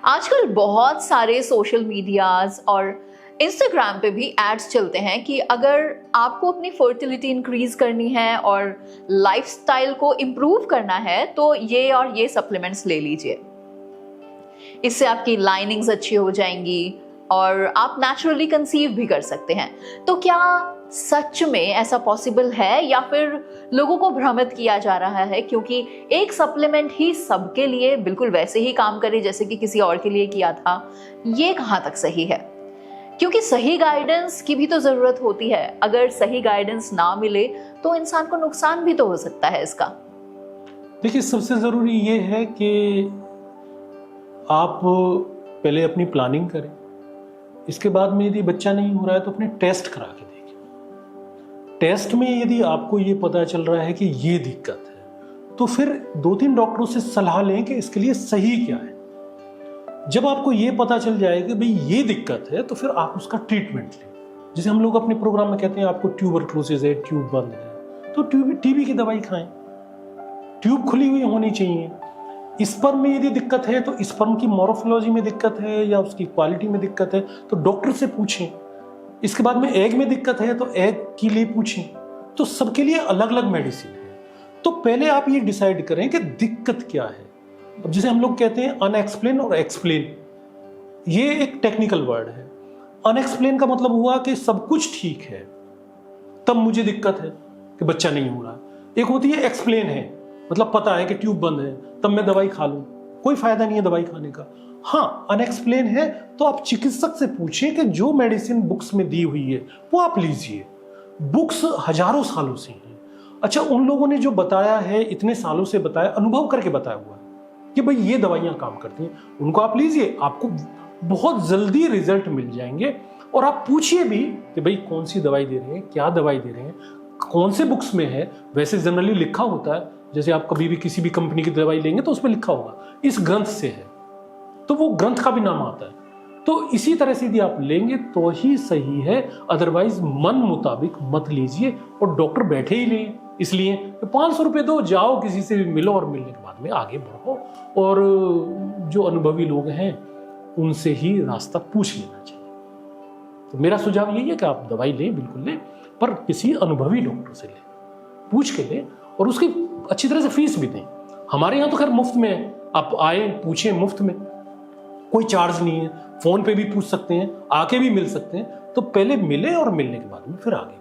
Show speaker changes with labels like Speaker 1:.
Speaker 1: आजकल बहुत सारे सोशल मीडियाज और इंस्टाग्राम पे भी एड्स चलते हैं कि अगर आपको अपनी फर्टिलिटी इंक्रीज करनी है और लाइफस्टाइल को इम्प्रूव करना है तो ये और ये सप्लीमेंट्स ले लीजिए। इससे आपकी लाइनिंग्स अच्छी हो जाएंगी और आप नेचुरली कंसीव भी कर सकते हैं। तो क्या सच में ऐसा पॉसिबल है या फिर लोगों को भ्रमित किया जा रहा है क्योंकि एक सप्लीमेंट ही सबके लिए बिल्कुल वैसे ही काम करे जैसे कि किसी और के लिए किया था? ये कहाँ तक सही है? क्योंकि सही गाइडेंस की भी तो जरूरत होती है। अगर सही गाइडेंस ना मिले तो इंसान को नुकसान भी तो हो सकता है इसका।
Speaker 2: देखिए, सबसे जरूरी ये है कि आप पहले अपनी प्लानिंग करें। इसके बाद में यदि बच्चा नहीं हो रहा है तो अपने टेस्ट करा के देखें। टेस्ट में यदि आपको ये पता चल रहा है कि ये दिक्कत है तो फिर 2-3 डॉक्टरों से सलाह लें कि इसके लिए सही क्या है। जब आपको ये पता चल जाए कि भाई ये दिक्कत है तो फिर आप उसका ट्रीटमेंट लें। जैसे हम लोग अपने प्रोग्राम में कहते हैं आपको ट्यूबरक्लोसिस है, ट्यूब बंद है, तो टीबी की दवाई खाएं। ट्यूब खुली हुई होनी चाहिए। स्पर्म में यदि दिक्कत है तो स्पर्म की मोरोफोलॉजी में दिक्कत है या उसकी क्वालिटी में दिक्कत है तो डॉक्टर से पूछें। इसके बाद में एग में दिक्कत है तो एग के लिए पूछें। तो सबके लिए अलग अलग मेडिसिन है। तो पहले आप ये डिसाइड करें कि दिक्कत क्या है। अब जैसे हम लोग कहते हैं अनएक्सप्लेन और एक्सप्लेन, ये एक टेक्निकल वर्ड है। अनएक्सप्लेन का मतलब हुआ कि सब कुछ ठीक है तब मुझे दिक्कत है कि बच्चा नहीं हो रहा। एक होती है एक्सप्लेन है, मतलब पता है कि ट्यूब बंद है तब मैं दवाई खा लूं, कोई फायदा नहीं है दवाई खाने का। हाँ, अनएक्सप्लेन है तो आप चिकित्सक से पूछें कि जो मेडिसिन बुक्स में दी हुई है वो आप लीजिए। बुक्स हजारों सालों से हैं। अच्छा, उन लोगों ने जो बताया है, इतने सालों से बताया, अनुभव करके बताया हुआ है कि भाई ये दवाइयां काम करती हैं, उनको आप लीजिए, आपको बहुत जल्दी रिजल्ट मिल जाएंगे। और आप पूछिए भी कि भाई कौन सी दवाई दे रहे हैं, क्या दवाई दे रहे हैं, कौन से बुक्स में है। वैसे जनरली लिखा होता है, जैसे आप कभी भी किसी भी कंपनी की दवाई लेंगे तो उसमें लिखा होगा इस ग्रंथ से है, तो वो ग्रंथ का भी नाम आता है। तो इसी तरह से यदि आप लेंगे तो ही सही है, अदरवाइज मन मुताबिक मत लीजिए। और डॉक्टर बैठे ही नहीं, इसलिए 500 रुपये दो, जाओ किसी से भी मिलो और मिलने के बाद में आगे बढ़ो। और जो अनुभवी लोग हैं उनसे ही रास्ता पूछ लेना चाहिए। तो मेरा सुझाव यही है कि आप दवाई लें, बिल्कुल लें, पर किसी अनुभवी डॉक्टर से लें, पूछ के लें और उसकी अच्छी तरह से फीस भी दें। हमारे यहाँ तो खैर मुफ्त में है, आप आए पूछें, मुफ्त में, कोई चार्ज नहीं है। फोन पे भी पूछ सकते हैं, आके भी मिल सकते हैं। तो पहले मिले और मिलने के बाद में फिर आगे